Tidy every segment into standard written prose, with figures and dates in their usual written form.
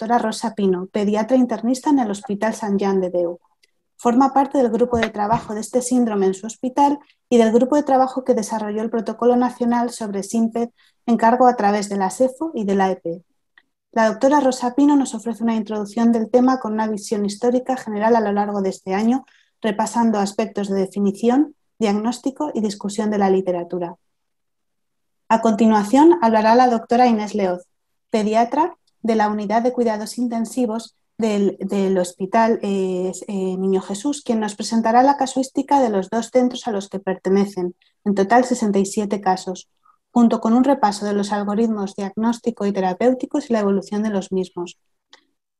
doctora Rosa Pino, pediatra internista en el Hospital Sant Jan de Déu. Forma parte del grupo de trabajo de este síndrome en su hospital y del grupo de trabajo que desarrolló el Protocolo Nacional sobre SIMPED en cargo a través de la SEFO y de la EP. La doctora Rosa Pino nos ofrece una introducción del tema con una visión histórica general a lo largo de este año, repasando aspectos de definición, diagnóstico y discusión de la literatura. A continuación hablará la doctora Inés Leoz, pediatra de la Unidad de Cuidados Intensivos del Hospital Niño Jesús, quien nos presentará la casuística de los dos centros a los que pertenecen, en total 67 casos, junto con un repaso de los algoritmos diagnóstico y terapéuticos y la evolución de los mismos.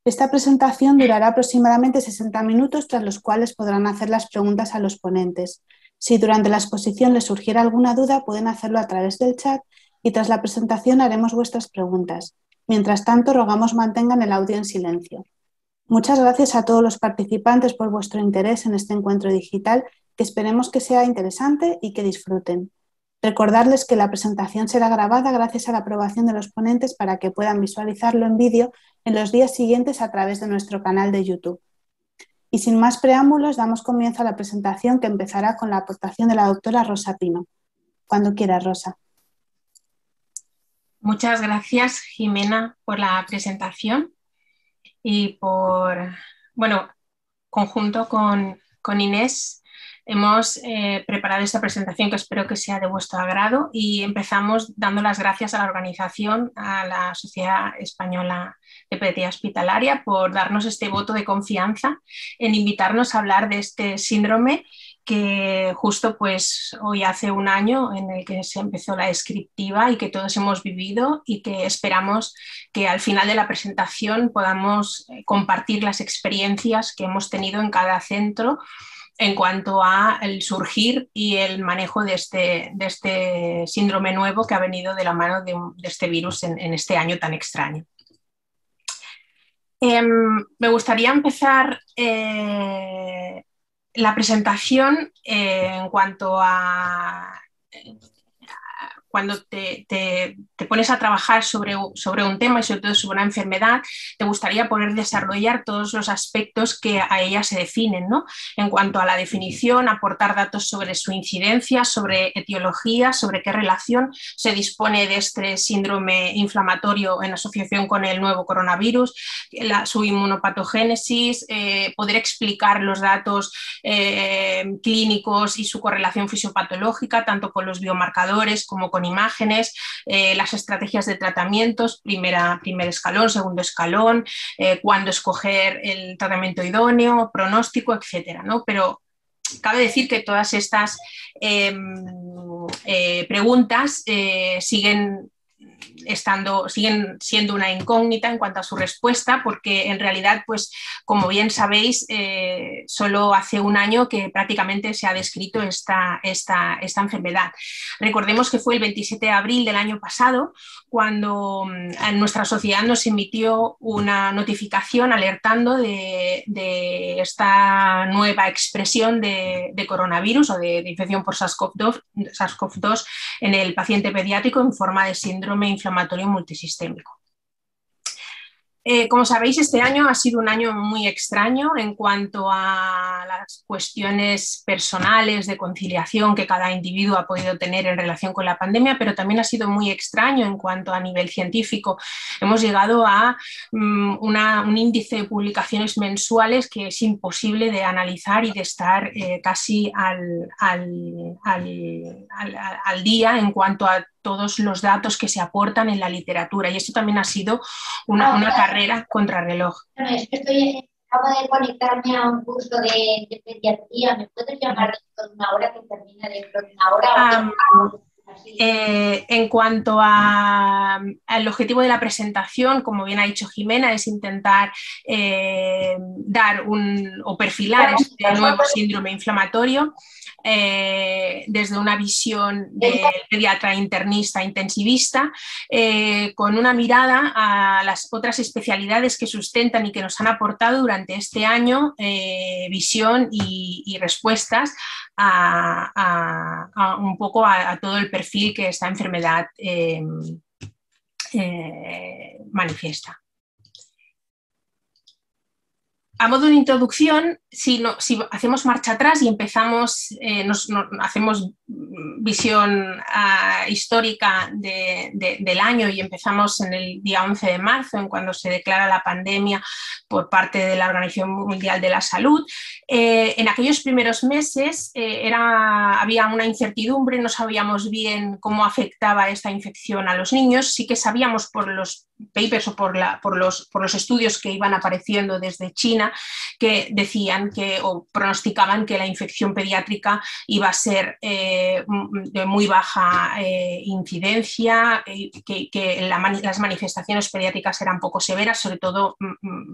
Esta presentación durará aproximadamente 60 minutos, tras los cuales podrán hacer las preguntas a los ponentes. Si durante la exposición les surgiera alguna duda, pueden hacerlo a través del chat y tras la presentación haremos vuestras preguntas. Mientras tanto, rogamos mantengan el audio en silencio. Muchas gracias a todos los participantes por vuestro interés en este encuentro digital, que esperemos que sea interesante y que disfruten. Recordarles que la presentación será grabada gracias a la aprobación de los ponentes para que puedan visualizarlo en vídeo en los días siguientes a través de nuestro canal de YouTube. Y sin más preámbulos, damos comienzo a la presentación que empezará con la aportación de la doctora Rosa Pino. Cuando quiera, Rosa. Muchas gracias, Jimena, por la presentación y por, conjunto con Inés, hemos preparado esta presentación que espero que sea de vuestro agrado y empezamos dando las gracias a la organización, a la Sociedad Española de Pediatría Hospitalaria por darnos este voto de confianza en invitarnos a hablar de este síndrome que justo pues hoy hace un año en el que se empezó la descriptiva y que todos hemos vivido y que esperamos que al final de la presentación podamos compartir las experiencias que hemos tenido en cada centro en cuanto a el surgir y el manejo de este síndrome nuevo que ha venido de la mano de este virus en este año tan extraño. Me gustaría empezar la presentación en cuanto a cuando te pones a trabajar sobre un tema y sobre todo sobre una enfermedad, te gustaría poder desarrollar todos los aspectos que a ella se definen, ¿no? En cuanto a la definición, aportar datos sobre su incidencia, sobre etiología, sobre qué relación se dispone de este síndrome inflamatorio en asociación con el nuevo coronavirus, su inmunopatogénesis, poder explicar los datos clínicos y su correlación fisiopatológica, tanto con los biomarcadores como con imágenes, las estrategias de tratamientos, primer escalón, segundo escalón, cuándo escoger el tratamiento idóneo, pronóstico, etcétera, ¿no? Pero cabe decir que todas estas preguntas siguen siendo una incógnita en cuanto a su respuesta, porque en realidad, pues, como bien sabéis, solo hace un año que prácticamente se ha descrito esta enfermedad. Recordemos que fue el 27 de abril del año pasado cuando nuestra sociedad nos emitió una notificación alertando de esta nueva expresión de coronavirus o de infección por SARS-CoV-2 en el paciente pediátrico en forma de síndrome inflamatorio multisistémico. Como sabéis, este año ha sido un año muy extraño en cuanto a las cuestiones personales de conciliación que cada individuo ha podido tener en relación con la pandemia, pero también ha sido muy extraño en cuanto a nivel científico. Hemos llegado a un índice de publicaciones mensuales que es imposible de analizar y de estar casi al día en cuanto a todos los datos que se aportan en la literatura, y esto también ha sido una carrera contrarreloj. Es que acabo de conectarme a un curso de pediatría. ¿Me puedes llamar dentro de una hora que termine dentro de una hora? En cuanto al objetivo de la presentación, como bien ha dicho Jimena, es intentar dar o perfilar este nuevo síndrome inflamatorio desde una visión de pediatra internista intensivista, con una mirada a las otras especialidades que sustentan y que nos han aportado durante este año visión y respuestas un poco a todo el perfil que esta enfermedad manifiesta. a modo de introducción, si hacemos marcha atrás y empezamos, hacemos visión histórica del año y empezamos en el día 11 de marzo, en cuando se declara la pandemia por parte de la Organización Mundial de la Salud, en aquellos primeros meses había una incertidumbre, no sabíamos bien cómo afectaba esta infección a los niños, sí que sabíamos por los papers o por los estudios que iban apareciendo desde China, que decían o pronosticaban que la infección pediátrica iba a ser de muy baja incidencia, que las manifestaciones pediátricas eran poco severas, sobre todo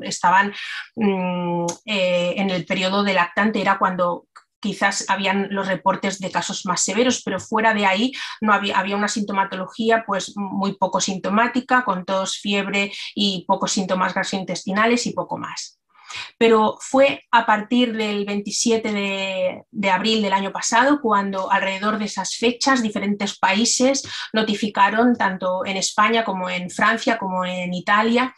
estaban en el periodo de lactante, era cuando quizás habían los reportes de casos más severos, pero fuera de ahí no había una sintomatología pues muy poco sintomática, con tos, fiebre y pocos síntomas gastrointestinales y poco más. Pero fue a partir del 27 de abril del año pasado cuando alrededor de esas fechas diferentes países notificaron, tanto en España como en Francia, como en Italia,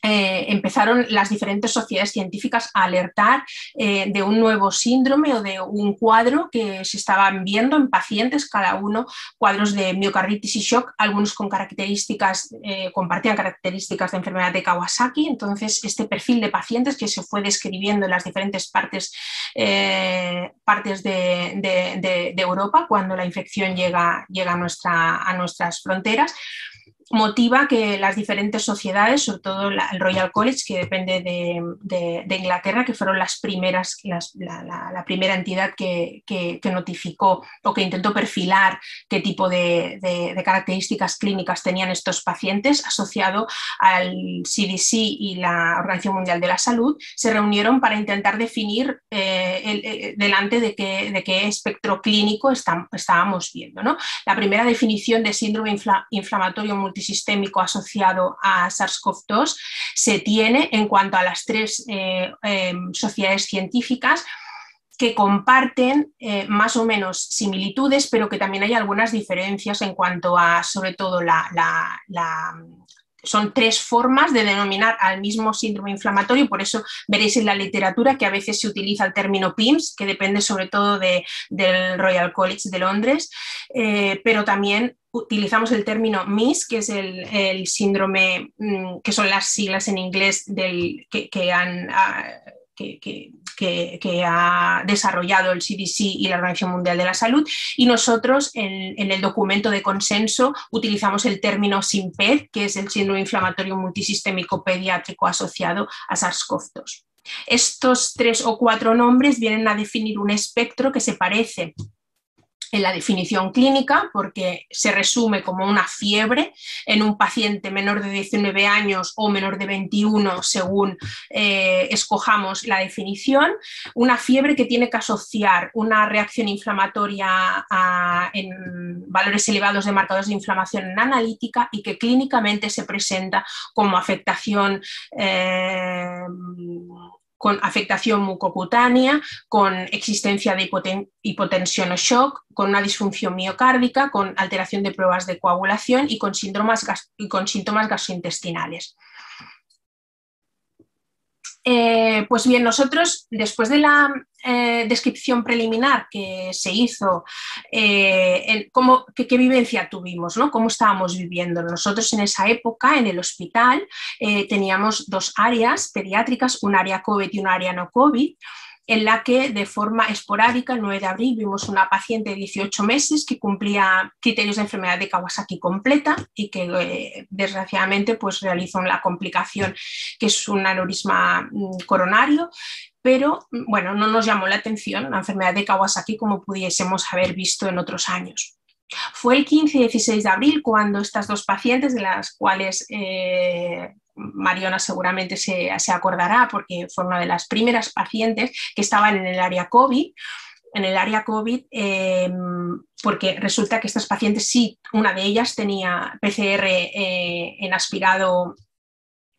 empezaron las diferentes sociedades científicas a alertar de un nuevo síndrome o de un cuadro que se estaban viendo en pacientes, cada uno cuadros de miocarditis y shock, algunos con características, compartían características de enfermedad de Kawasaki. Entonces este perfil de pacientes que se fue describiendo en las diferentes partes de Europa cuando la infección llega a nuestras fronteras, motiva que las diferentes sociedades, sobre todo el Royal College, que depende de Inglaterra, que fueron las primeras, la primera entidad que notificó o que intentó perfilar qué tipo de características clínicas tenían estos pacientes, asociado al CDC y la Organización Mundial de la Salud, se reunieron para intentar definir delante de qué espectro clínico estábamos viendo, ¿no? La primera definición de síndrome inflamatorio multisistémico asociado a SARS-CoV-2 se tiene en cuanto a las tres sociedades científicas que comparten más o menos similitudes, pero que también hay algunas diferencias en cuanto a, sobre todo, son tres formas de denominar al mismo síndrome inflamatorio, por eso veréis en la literatura que a veces se utiliza el término PIMS, que depende sobre todo del Royal College de Londres, pero también utilizamos el término MIS, que es el síndrome, que son las siglas en inglés que ha desarrollado el CDC y la Organización Mundial de la Salud, y nosotros en el documento de consenso utilizamos el término SIMPED, que es el síndrome inflamatorio multisistémico pediátrico asociado a SARS-CoV-2. Estos 3 o 4 nombres vienen a definir un espectro que se parece en la definición clínica, porque se resume como una fiebre en un paciente menor de 19 años o menor de 21, según escojamos la definición, una fiebre que tiene que asociar una reacción inflamatoria en valores elevados de marcadores de inflamación en analítica y que clínicamente se presenta como afectación con afectación mucocutánea, con existencia de hipotensión o shock, con una disfunción miocárdica, con alteración de pruebas de coagulación y con síntomas gastrointestinales. Pues bien, nosotros, después de la descripción preliminar que se hizo, ¿qué vivencia tuvimos, ¿no? ¿Cómo estábamos viviendo? Nosotros en esa época, en el hospital, teníamos 2 áreas pediátricas, un área COVID y un área no COVID, en la que de forma esporádica, el 9 de abril, vimos una paciente de 18 meses que cumplía criterios de enfermedad de Kawasaki completa y que desgraciadamente pues, realizó la complicación que es un aneurisma coronario, pero bueno, no nos llamó la atención la enfermedad de Kawasaki como pudiésemos haber visto en otros años. Fue el 15 y 16 de abril cuando estas 2 pacientes, de las cuales Mariona seguramente se acordará porque fue una de las primeras pacientes que estaban en el área COVID, porque resulta que estas pacientes sí, una de ellas tenía PCR en aspirado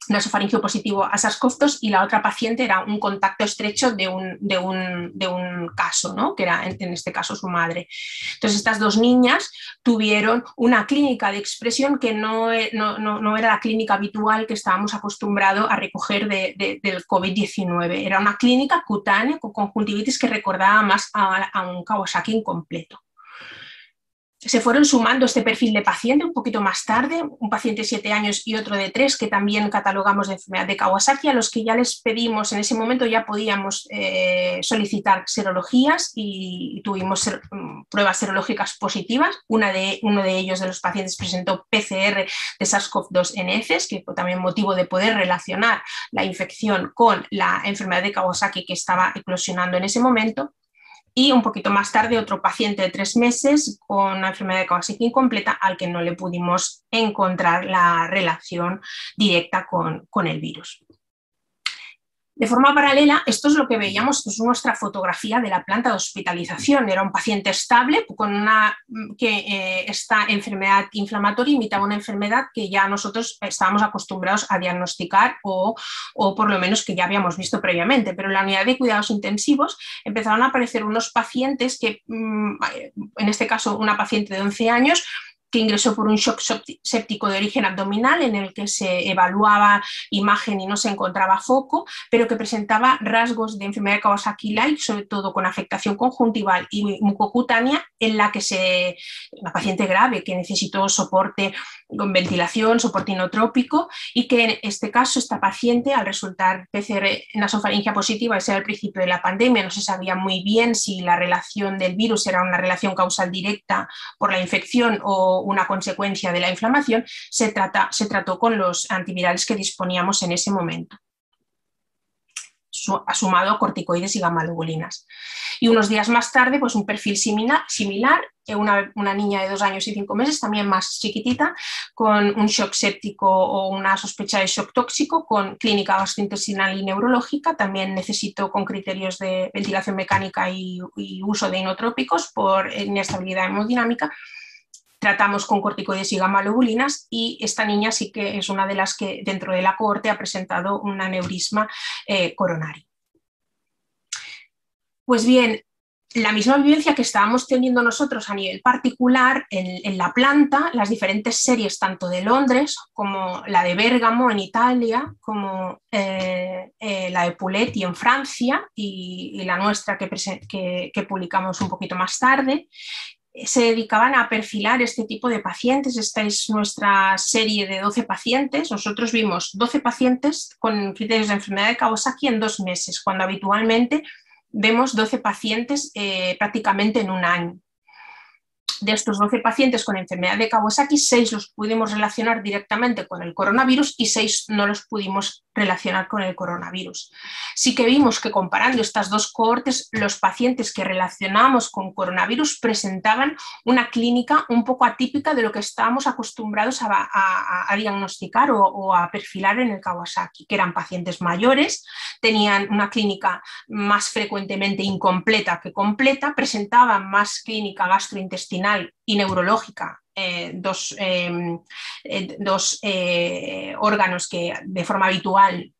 nasofaringio positivo a SARS-CoV-2 y la otra paciente era un contacto estrecho de un caso, ¿no? Que era en este caso su madre. Entonces estas dos niñas tuvieron una clínica de expresión que no era la clínica habitual que estábamos acostumbrados a recoger del COVID-19. Era una clínica cutánea con conjuntivitis que recordaba más a un Kawasaki incompleto. Se fueron sumando este perfil de paciente un poquito más tarde, un paciente de 7 años y otro de 3 que también catalogamos de enfermedad de Kawasaki, a los que ya les pedimos, en ese momento ya podíamos solicitar serologías y tuvimos pruebas serológicas positivas. Uno de ellos, de los pacientes, presentó PCR de SARS-CoV-2 en heces, que fue también motivo de poder relacionar la infección con la enfermedad de Kawasaki que estaba eclosionando en ese momento. Y un poquito más tarde otro paciente de 3 meses con una enfermedad de Kawasaki incompleta al que no le pudimos encontrar la relación directa con el virus. De forma paralela, esto es lo que veíamos, esto es nuestra fotografía de la planta de hospitalización. Era un paciente estable con esta enfermedad inflamatoria imitaba una enfermedad que ya nosotros estábamos acostumbrados a diagnosticar o por lo menos que ya habíamos visto previamente. Pero en la unidad de cuidados intensivos empezaron a aparecer unos pacientes que, en este caso una paciente de 11 años, que ingresó por un shock séptico de origen abdominal en el que se evaluaba imagen y no se encontraba foco, pero que presentaba rasgos de enfermedad de Kawasaki-like, sobre todo con afectación conjuntival y mucocutánea, en la que una paciente grave que necesitó soporte con ventilación, soporte inotrópico, y que en este caso esta paciente, al resultar PCR nasofaringia positiva, ese era el principio de la pandemia, no se sabía muy bien si la relación del virus era una relación causal directa por la infección o una consecuencia de la inflamación, se trató con los antivirales que disponíamos en ese momento, sumado a corticoides y gamma-globulinas. Y unos días más tarde, pues un perfil similar, una niña de 2 años y 5 meses, también más chiquitita, con un shock séptico o una sospecha de shock tóxico, con clínica gastrointestinal y neurológica, también necesitó con criterios de ventilación mecánica y uso de inotrópicos por inestabilidad hemodinámica. Tratamos con corticoides y gamma-globulinas y esta niña sí que es una de las que dentro de la cohorte ha presentado un aneurisma coronario. Pues bien, la misma vivencia que estábamos teniendo nosotros a nivel particular en la planta, las diferentes series tanto de Londres como la de Bérgamo en Italia, como la de Pouletti en Francia y la nuestra que publicamos un poquito más tarde, se dedicaban a perfilar este tipo de pacientes. Esta es nuestra serie de 12 pacientes. Nosotros vimos 12 pacientes con criterios de enfermedad de Kawasaki en 2 meses, cuando habitualmente vemos 12 pacientes prácticamente en un año. De estos 12 pacientes con enfermedad de Kawasaki, 6 los pudimos relacionar directamente con el coronavirus y 6 no los pudimos relacionar con el coronavirus. Sí que vimos que comparando estas dos cohortes, los pacientes que relacionamos con coronavirus presentaban una clínica un poco atípica de lo que estábamos acostumbrados a diagnosticar o a perfilar en el Kawasaki, que eran pacientes mayores, tenían una clínica más frecuentemente incompleta que completa, presentaban más clínica gastrointestinal y neurológica, dos órganos que de forma habitual,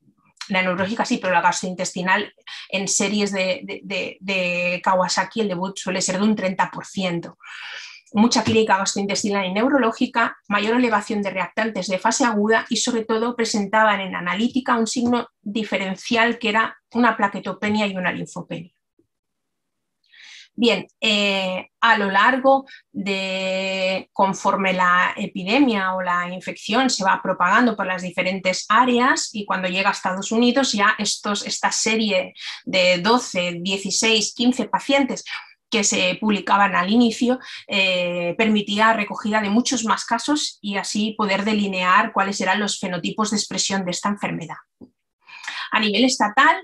la neurológica sí, pero la gastrointestinal en series de Kawasaki el debut suele ser de un 30%. Mucha clínica gastrointestinal y neurológica, mayor elevación de reactantes de fase aguda y sobre todo presentaban en analítica un signo diferencial que era una plaquetopenia y una linfopenia. Bien, a lo largo de, conforme la epidemia o la infección se va propagando por las diferentes áreas y cuando llega a Estados Unidos ya esta serie de 12, 16, 15 pacientes que se publicaban al inicio permitía recogida de muchos más casos y así poder delinear cuáles eran los fenotipos de expresión de esta enfermedad. A nivel estatal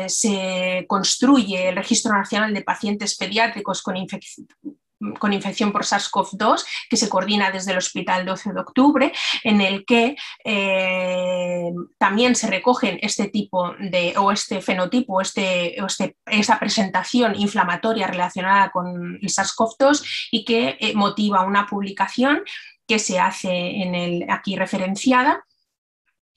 se construye el Registro Nacional de Pacientes Pediátricos con infección por SARS-CoV-2, que se coordina desde el Hospital 12 de Octubre, en el que también se recogen este tipo de, o este fenotipo, esa presentación inflamatoria relacionada con el SARS-CoV-2 y que motiva una publicación que se hace aquí referenciada,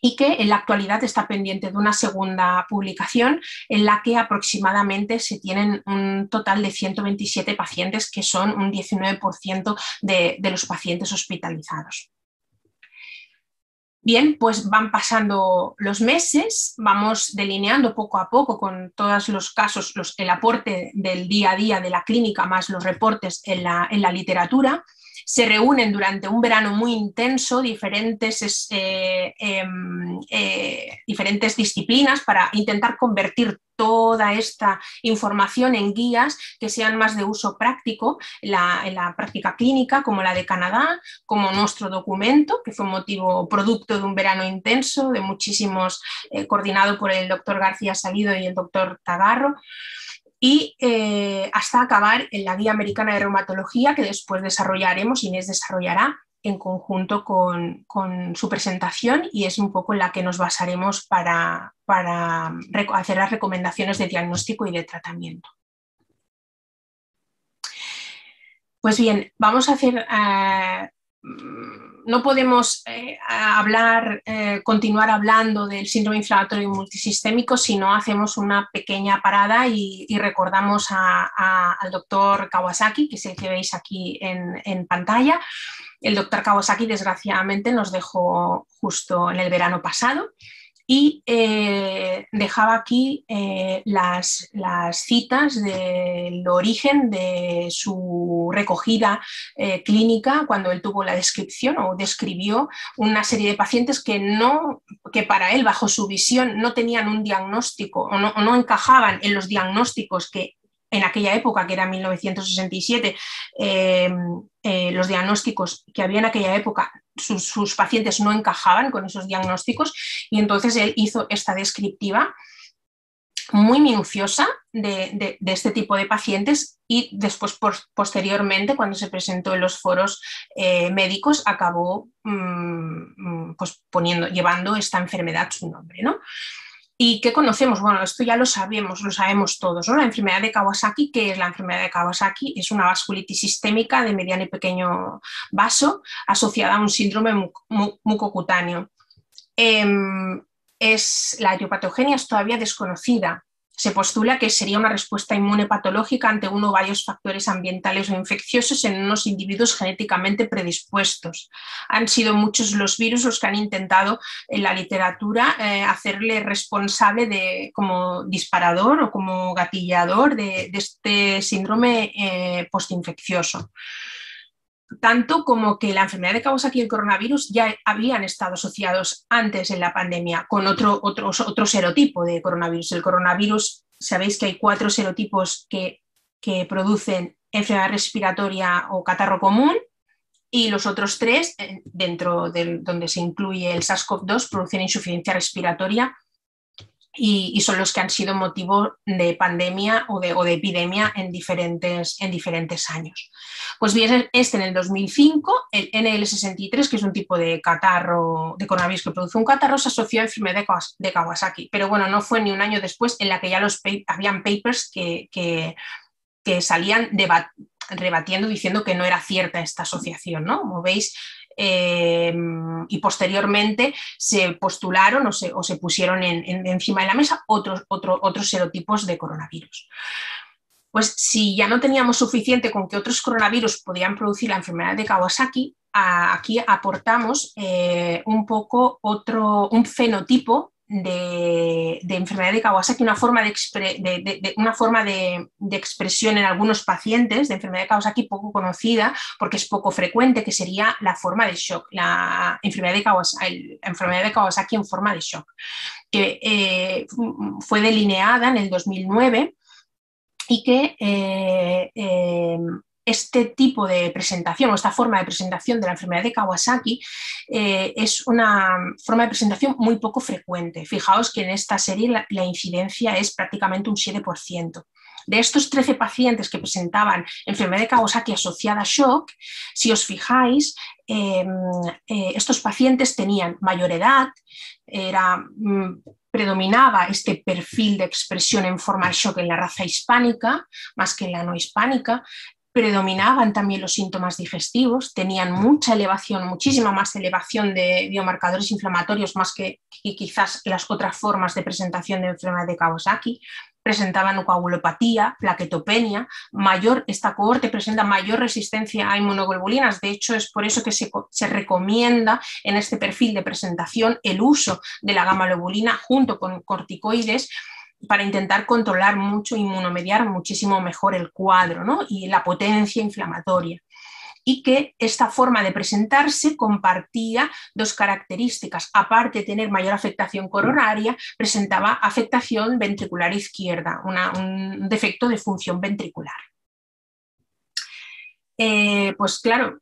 y que en la actualidad está pendiente de una segunda publicación en la que aproximadamente se tienen un total de 127 pacientes, que son un 19% de los pacientes hospitalizados. Bien, pues van pasando los meses, vamos delineando poco a poco con todos los casos, el aporte del día a día de la clínica más los reportes en la literatura. Se reúnen durante un verano muy intenso diferentes disciplinas para intentar convertir toda esta información en guías que sean más de uso práctico en la práctica clínica, como la de Canadá, como nuestro documento, que fue producto de un verano intenso, de muchísimos, coordinado por el doctor García Salido y el doctor Tagarro, y hasta acabar en la Guía Americana de Reumatología, que después desarrollaremos, Inés desarrollará en conjunto con su presentación, y es un poco en la que nos basaremos para hacer las recomendaciones de diagnóstico y de tratamiento. Pues bien, vamos a hacer... no podemos continuar hablando del síndrome inflamatorio multisistémico si no hacemos una pequeña parada y recordamos al doctor Kawasaki, que es el que veis aquí en pantalla. El doctor Kawasaki, desgraciadamente, nos dejó justo en el verano pasado, y dejaba aquí las citas del origen de su recogida clínica cuando él tuvo la descripción o describió una serie de pacientes que para él, bajo su visión, no tenían un diagnóstico o no encajaban en los diagnósticos que en aquella época, que era 1967, los diagnósticos que había en aquella época, sus pacientes no encajaban con esos diagnósticos, y entonces él hizo esta descriptiva muy minuciosa de este tipo de pacientes, y después, posteriormente, cuando se presentó en los foros médicos, acabó pues llevando esta enfermedad su nombre, ¿no? ¿Y qué conocemos? Bueno, esto ya lo sabemos todos, ¿no? La enfermedad de Kawasaki. ¿Qué es la enfermedad de Kawasaki? Es una vasculitis sistémica de mediano y pequeño vaso asociada a un síndrome mucocutáneo. La etiopatogenia es todavía desconocida. Se postula que sería una respuesta inmune patológica ante uno o varios factores ambientales o infecciosos en unos individuos genéticamente predispuestos. Han sido muchos los virus los que han intentado en la literatura hacerle responsable como disparador o como gatillador de este síndrome postinfeccioso. Tanto como que la enfermedad de Kawasaki y el coronavirus ya habían estado asociados antes en la pandemia con otro serotipo de coronavirus. El coronavirus, sabéis que hay 4 serotipos que producen enfermedad respiratoria o catarro común, y los otros 3, dentro de donde se incluye el SARS-CoV-2, producen insuficiencia respiratoria, y son los que han sido motivo de pandemia o de epidemia en diferentes años. Pues bien, en el 2005, el NL63, que es un tipo de catarro, de coronavirus que produce un catarro, se asoció a enfermedad de Kawasaki. Pero bueno, no fue ni un año después en la que ya habían papers que salían rebatiendo, diciendo que no era cierta esta asociación, ¿no? Como veis, y posteriormente se postularon o se pusieron encima de la mesa otros serotipos de coronavirus. Pues si ya no teníamos suficiente con que otros coronavirus podían producir la enfermedad de Kawasaki, aquí aportamos un poco un fenotipo de enfermedad de Kawasaki, una forma de expresión en algunos pacientes de enfermedad de Kawasaki poco conocida porque es poco frecuente, que sería la forma de shock, la enfermedad de Kawasaki en forma de shock, que fue delineada en el 2009, y que este tipo de presentación o esta forma de presentación de la enfermedad de Kawasaki es una forma de presentación muy poco frecuente. Fijaos que en esta serie la incidencia es prácticamente un 7%. De estos 13 pacientes que presentaban enfermedad de Kawasaki asociada a shock, si os fijáis, estos pacientes tenían mayor edad, predominaba este perfil de expresión en forma de shock en la raza hispánica más que en la no hispánica. predominaban también los síntomas digestivos, tenían mucha elevación, muchísima más elevación de biomarcadores inflamatorios, más que quizás las otras formas de presentación de enfermedad de Kawasaki. Presentaban coagulopatía, plaquetopenia, esta cohorte presenta mayor resistencia a inmunoglobulinas. De hecho, es por eso que se recomienda en este perfil de presentación el uso de la gamma-globulina junto con corticoides para intentar controlar mucho, inmunomediar muchísimo mejor el cuadro, ¿no? Y la potencia inflamatoria. Y que esta forma de presentarse compartía dos características. Aparte de tener mayor afectación coronaria, presentaba afectación ventricular izquierda, un defecto de función ventricular. Pues claro,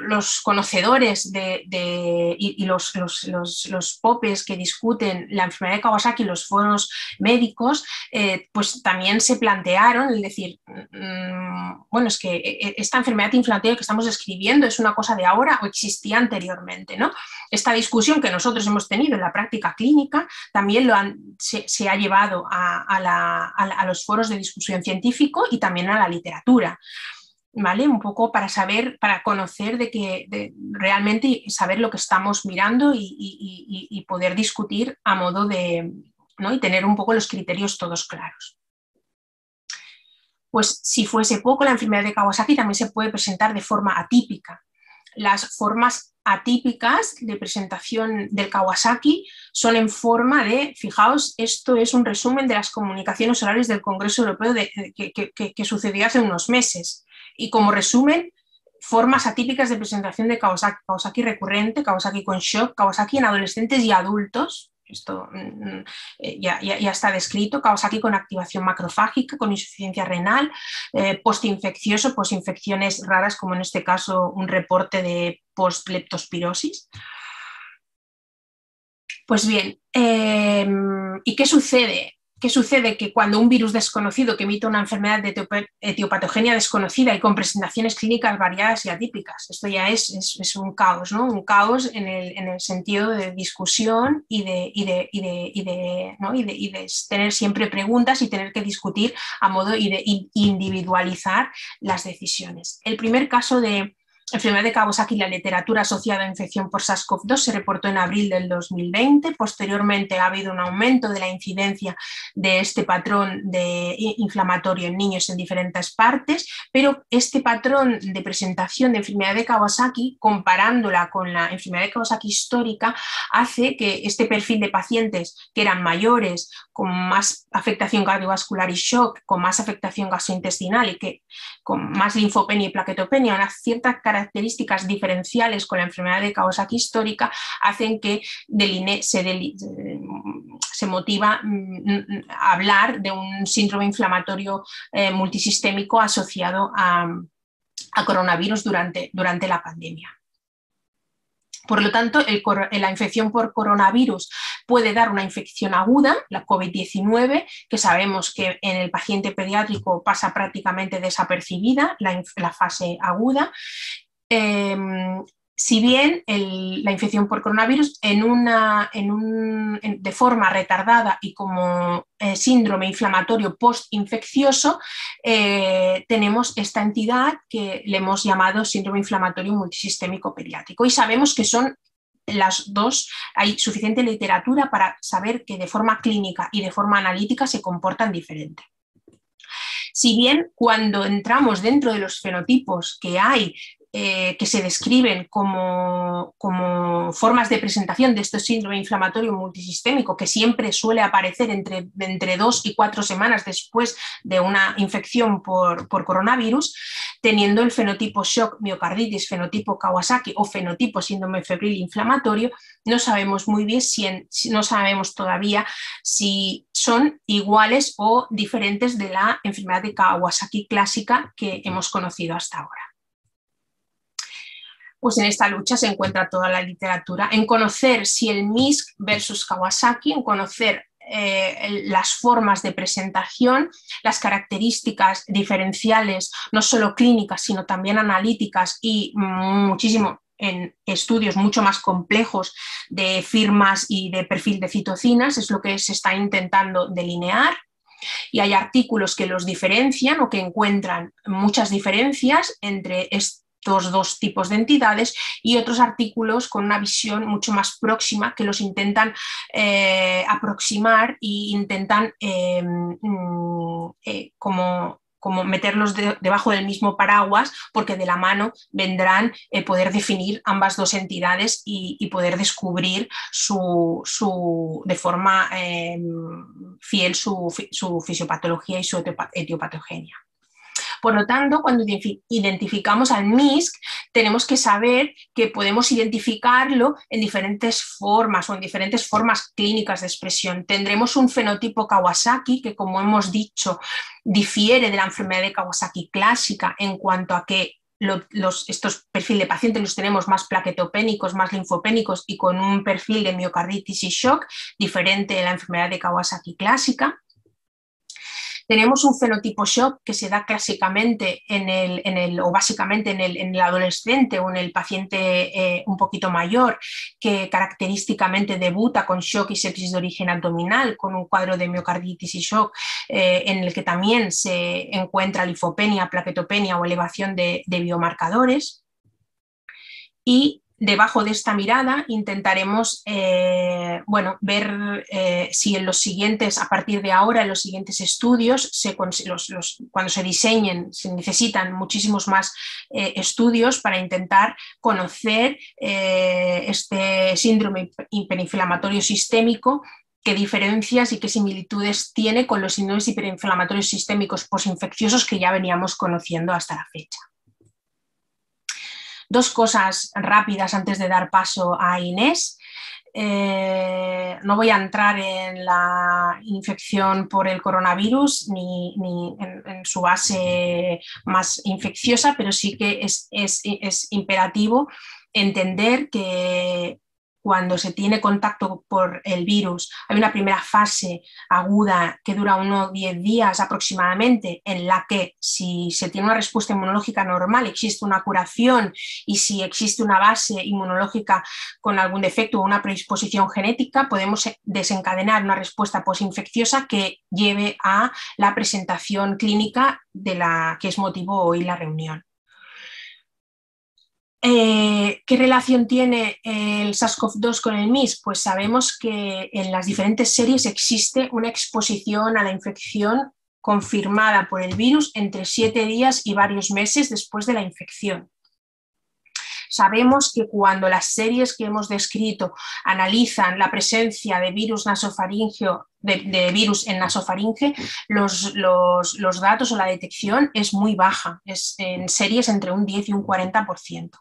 los conocedores y los popes que discuten la enfermedad de Kawasaki, los foros médicos, pues también se plantearon, es decir, bueno, es que esta enfermedad inflamatoria que estamos describiendo es una cosa de ahora o existía anteriormente, ¿no? Esta discusión que nosotros hemos tenido en la práctica clínica también se ha llevado a los foros de discusión científico y también a la literatura. ¿Vale? Un poco para conocer realmente saber lo que estamos mirando y poder discutir a modo de, ¿no? Y tener un poco los criterios todos claros. Pues si fuese poco, la enfermedad de Kawasaki también se puede presentar de forma atípica. Las formas atípicas de presentación del Kawasaki son en forma de, fijaos, esto es un resumen de las comunicaciones orales del Congreso Europeo que sucedió hace unos meses. Y como resumen, formas atípicas de presentación de Kawasaki: Kawasaki recurrente, Kawasaki con shock, Kawasaki en adolescentes y adultos, esto ya está descrito, Kawasaki con activación macrofágica, con insuficiencia renal, postinfeccioso, posinfecciones raras, como en este caso un reporte de postleptospirosis. Pues bien, ¿y qué sucede? ¿Qué sucede? Que cuando un virus desconocido que emite una enfermedad de etiopatogenia desconocida y con presentaciones clínicas variadas y atípicas, esto ya es un caos, ¿no? Un caos en el sentido de discusión y de tener siempre preguntas y tener que discutir a modo de individualizar las decisiones. El primer caso de enfermedad de Kawasaki, la literatura asociada a infección por SARS-CoV-2 se reportó en abril del 2020. Posteriormente ha habido un aumento de la incidencia de este patrón inflamatorio en niños en diferentes partes, pero este patrón de presentación de enfermedad de Kawasaki, comparándola con la enfermedad de Kawasaki histórica, hace que este perfil de pacientes que eran mayores, con más afectación cardiovascular y shock, con más afectación gastrointestinal y que con más linfopenia y plaquetopenia, unas ciertas características diferenciales con la enfermedad de Kawasaki histórica, hacen que se motiva a hablar de un síndrome inflamatorio multisistémico asociado a coronavirus durante la pandemia. Por lo tanto, la infección por coronavirus puede dar una infección aguda, la COVID-19, que sabemos que en el paciente pediátrico pasa prácticamente desapercibida, la fase aguda. Si bien la infección por coronavirus de forma retardada y como síndrome inflamatorio postinfeccioso, tenemos esta entidad que le hemos llamado síndrome inflamatorio multisistémico pediátrico, y sabemos que son las dos. Hay suficiente literatura para saber que de forma clínica y de forma analítica se comportan diferente. Si bien cuando entramos dentro de los fenotipos que hay, que se describen como formas de presentación de este síndrome inflamatorio multisistémico, que siempre suele aparecer entre 2 y 4 semanas después de una infección por coronavirus, teniendo el fenotipo shock, miocarditis, fenotipo Kawasaki o fenotipo síndrome febril inflamatorio, no sabemos muy bien no sabemos todavía si son iguales o diferentes de la enfermedad de Kawasaki clásica que hemos conocido hasta ahora. Pues en esta lucha se encuentra toda la literatura en conocer si el MISC versus Kawasaki, en conocer las formas de presentación, las características diferenciales, no solo clínicas, sino también analíticas y muchísimo en estudios mucho más complejos de firmas y de perfil de citocinas, es lo que se está intentando delinear. Y hay artículos que los diferencian o que encuentran muchas diferencias entre estos dos tipos de entidades, y otros artículos con una visión mucho más próxima que los intentan aproximar e intentan como meterlos debajo del mismo paraguas, porque de la mano vendrán poder definir ambas dos entidades y poder descubrir de forma fiel su fisiopatología y su etiopatogenia. Por lo tanto, cuando identificamos al MISC, tenemos que saber que podemos identificarlo en diferentes formas o en diferentes formas clínicas de expresión. Tendremos un fenotipo Kawasaki que, como hemos dicho, difiere de la enfermedad de Kawasaki clásica en cuanto a que estos perfiles de pacientes los tenemos más plaquetopénicos, más linfopénicos y con un perfil de miocarditis y shock diferente de la enfermedad de Kawasaki clásica. Tenemos un fenotipo shock que se da clásicamente o básicamente en el adolescente o en el paciente un poquito mayor, que característicamente debuta con shock y sepsis de origen abdominal, con un cuadro de miocarditis y shock en el que también se encuentra linfopenia, plaquetopenia o elevación de biomarcadores. Y debajo de esta mirada intentaremos ver si en los siguientes, a partir de ahora, en los siguientes estudios, cuando se diseñen, se necesitan muchísimos más estudios para intentar conocer este síndrome hiperinflamatorio sistémico, qué diferencias y qué similitudes tiene con los síndromes hiperinflamatorios sistémicos posinfecciosos que ya veníamos conociendo hasta la fecha. Dos cosas rápidas antes de dar paso a Inés. No voy a entrar en la infección por el coronavirus ni en su base más infecciosa, pero sí que es imperativo entender que cuando se tiene contacto por el virus, hay una primera fase aguda que dura unos 10 días aproximadamente, en la que si se tiene una respuesta inmunológica normal, existe una curación, y si existe una base inmunológica con algún defecto o una predisposición genética, podemos desencadenar una respuesta posinfecciosa que lleve a la presentación clínica de la que es motivo hoy la reunión. ¿Qué relación tiene el SARS-CoV-2 con el MISC? Pues sabemos que en las diferentes series existe una exposición a la infección confirmada por el virus entre 7 días y varios meses después de la infección. Sabemos que cuando las series que hemos descrito analizan la presencia de virus nasofaríngeo, de virus en nasofaringe, los datos o la detección es muy baja, es en series entre un 10 y un 40%.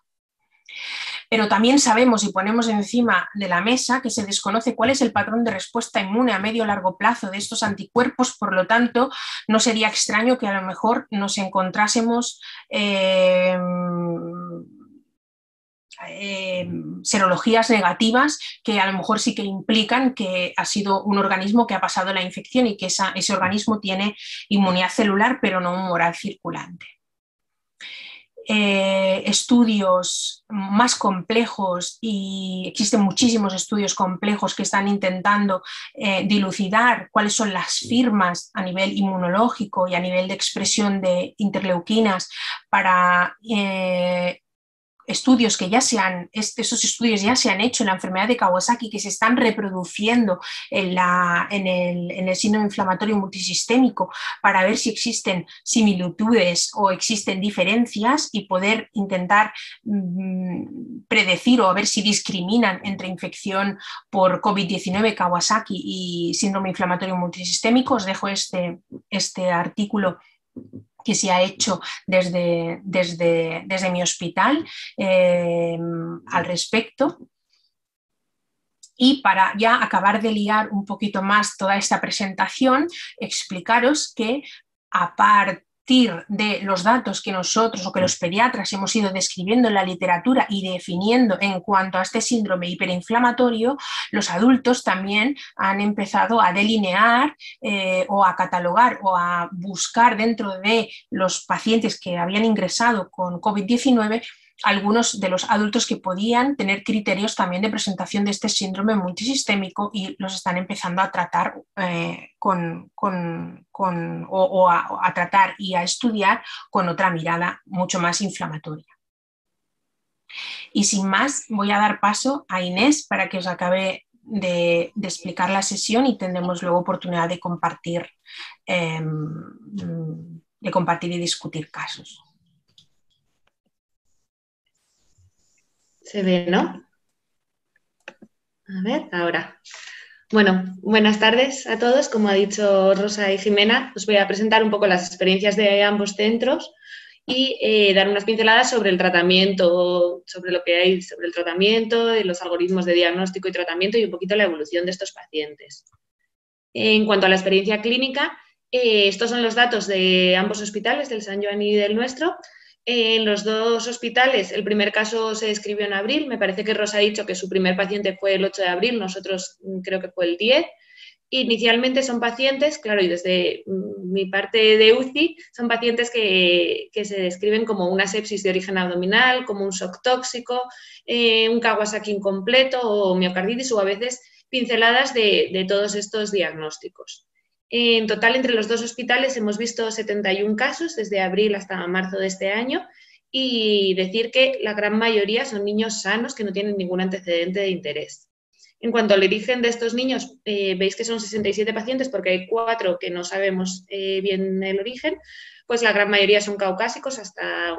Pero también sabemos y ponemos encima de la mesa que se desconoce cuál es el patrón de respuesta inmune a medio o largo plazo de estos anticuerpos, por lo tanto, no sería extraño que a lo mejor nos encontrásemos serologías negativas que a lo mejor sí que implican que ha sido un organismo que ha pasado la infección y que ese organismo tiene inmunidad celular, pero no humoral circulante. Estudios más complejos, y existen muchísimos estudios complejos que están intentando dilucidar cuáles son las firmas a nivel inmunológico y a nivel de expresión de interleuquinas para estudios que esos estudios ya se han hecho en la enfermedad de Kawasaki, que se están reproduciendo en el síndrome inflamatorio multisistémico, para ver si existen similitudes o existen diferencias y poder intentar predecir o a ver si discriminan entre infección por COVID-19, Kawasaki y síndrome inflamatorio multisistémico. Os dejo este artículo que se ha hecho desde mi hospital al respecto. Y para ya acabar de liar un poquito más toda esta presentación, explicaros que a partir de los datos que nosotros o que los pediatras hemos ido describiendo en la literatura y definiendo en cuanto a este síndrome hiperinflamatorio, los adultos también han empezado a delinear o a catalogar o a buscar dentro de los pacientes que habían ingresado con COVID-19 algunos de los adultos que podían tener criterios también de presentación de este síndrome multisistémico y los están empezando a tratar a tratar y a estudiar con otra mirada mucho más inflamatoria. Y sin más, voy a dar paso a Inés para que os acabe de explicar la sesión y tendremos luego oportunidad de compartir y discutir casos. Se ve, ¿no? A ver, ahora. Bueno, buenas tardes a todos. Como ha dicho Rosa y Jimena, os voy a presentar un poco las experiencias de ambos centros y dar unas pinceladas sobre el tratamiento, sobre lo que hay sobre el tratamiento, los algoritmos de diagnóstico y tratamiento y un poquito la evolución de estos pacientes. En cuanto a la experiencia clínica, estos son los datos de ambos hospitales, del Sant Joan y del nuestro. En los dos hospitales, el primer caso se describió en abril, me parece que Rosa ha dicho que su primer paciente fue el 8 de abril, nosotros creo que fue el 10. Inicialmente son pacientes, claro, y desde mi parte de UCI, son pacientes que se describen como una sepsis de origen abdominal, como un shock tóxico, un Kawasaki incompleto o miocarditis o a veces pinceladas de todos estos diagnósticos. En total, entre los dos hospitales hemos visto 71 casos desde abril hasta marzo de este año y decir que la gran mayoría son niños sanos que no tienen ningún antecedente de interés. En cuanto al origen de estos niños, veis que son 67 pacientes porque hay 4 que no sabemos bien el origen, pues la gran mayoría son caucásicos, hasta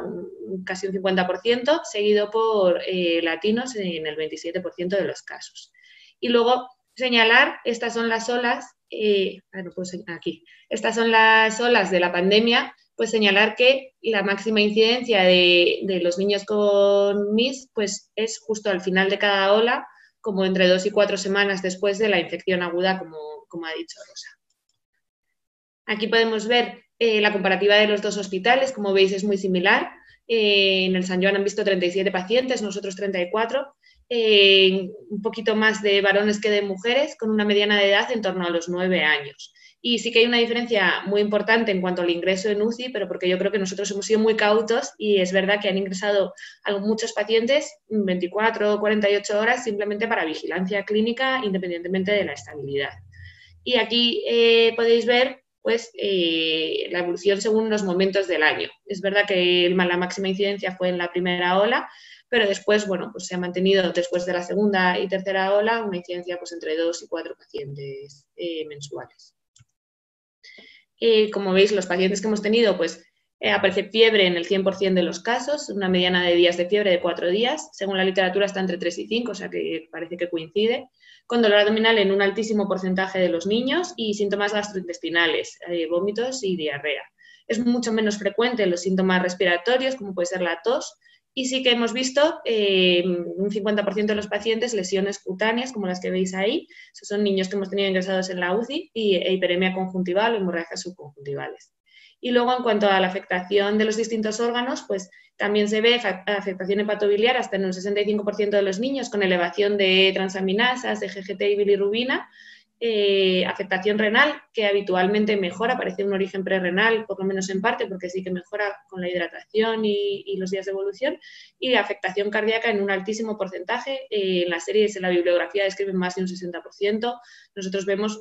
casi un 50%, seguido por latinos en el 27% de los casos. Y luego señalar, estas son las olas, estas son las olas de la pandemia, pues señalar que la máxima incidencia de los niños con MIS pues es justo al final de cada ola, como entre 2 y 4 semanas después de la infección aguda, como ha dicho Rosa. Aquí podemos ver la comparativa de los dos hospitales, como veis es muy similar. En el Sant Joan han visto 37 pacientes, nosotros 34, un poquito más de varones que de mujeres, con una mediana de edad en torno a los 9 años. Y sí que hay una diferencia muy importante en cuanto al ingreso en UCI, pero porque yo creo que nosotros hemos sido muy cautos y es verdad que han ingresado a muchos pacientes 24 o 48 horas simplemente para vigilancia clínica, independientemente de la estabilidad. Y aquí podéis ver pues, la evolución según los momentos del año. Es verdad que la máxima incidencia fue en la primera ola, pero después, bueno, pues se ha mantenido después de la segunda y tercera ola una incidencia pues, entre 2 y 4 pacientes mensuales. Como veis, los pacientes que hemos tenido, pues aparece fiebre en el 100% de los casos, una mediana de días de fiebre de 4 días, según la literatura está entre 3 y 5, o sea que parece que coincide, con dolor abdominal en un altísimo porcentaje de los niños y síntomas gastrointestinales, vómitos y diarrea. Es mucho menos frecuente los síntomas respiratorios, como puede ser la tos, y sí que hemos visto un 50% de los pacientes lesiones cutáneas, como las que veis ahí. Esos son niños que hemos tenido ingresados en la UCI e hiperemia conjuntival o hemorragias subconjuntivales. Y luego, en cuanto a la afectación de los distintos órganos, pues también se ve afectación hepatobiliar hasta en un 65% de los niños con elevación de transaminasas, de GGT y bilirrubina, afectación renal, que habitualmente mejora, parece un origen prerrenal, por lo menos en parte, porque sí que mejora con la hidratación y los días de evolución, y afectación cardíaca en un altísimo porcentaje. En las series, en la bibliografía describen más de un 60%, nosotros vemos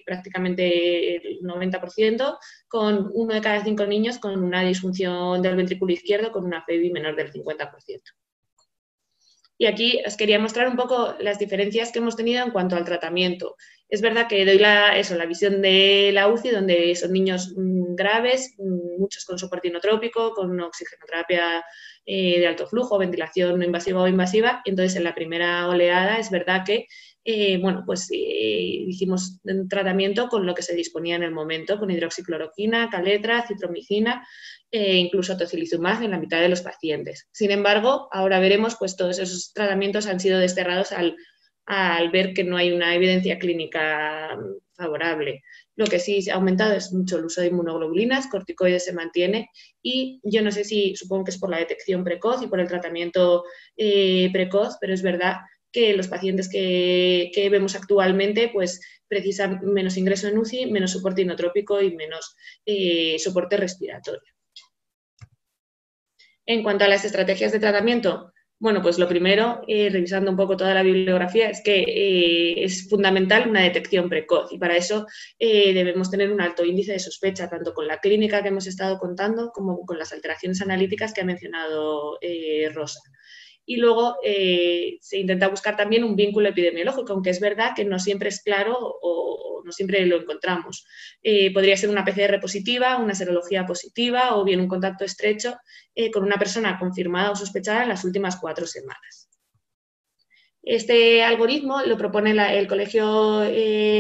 prácticamente el 90%, con 1 de cada 5 niños con una disfunción del ventrículo izquierdo, con una FEBI menor del 50%. Y aquí os quería mostrar un poco las diferencias que hemos tenido en cuanto al tratamiento. Es verdad que doy la visión de la UCI, donde son niños graves, muchos con soporte inotrópico, con oxigenoterapia de alto flujo, ventilación no invasiva o invasiva. Entonces, en la primera oleada es verdad que hicimos un tratamiento con lo que se disponía en el momento, con hidroxicloroquina, caletra, citromicina, incluso tocilizumab en la mitad de los pacientes. Sin embargo, ahora veremos, pues todos esos tratamientos han sido desterrados al ver que no hay una evidencia clínica favorable. Lo que sí se ha aumentado es mucho el uso de inmunoglobulinas, corticoides se mantiene y yo no sé si, supongo que es por la detección precoz y por el tratamiento precoz, pero es verdad que los pacientes que vemos actualmente pues precisan menos ingreso en UCI, menos soporte inotrópico y menos soporte respiratorio. En cuanto a las estrategias de tratamiento, bueno, pues lo primero, revisando un poco toda la bibliografía, es que es fundamental una detección precoz y para eso debemos tener un alto índice de sospecha, tanto con la clínica que hemos estado contando como con las alteraciones analíticas que ha mencionado Rosa. Y luego se intenta buscar también un vínculo epidemiológico, aunque es verdad que no siempre es claro o no siempre lo encontramos. Podría ser una PCR positiva, una serología positiva o bien un contacto estrecho con una persona confirmada o sospechada en las últimas 4 semanas. Este algoritmo lo propone el Colegio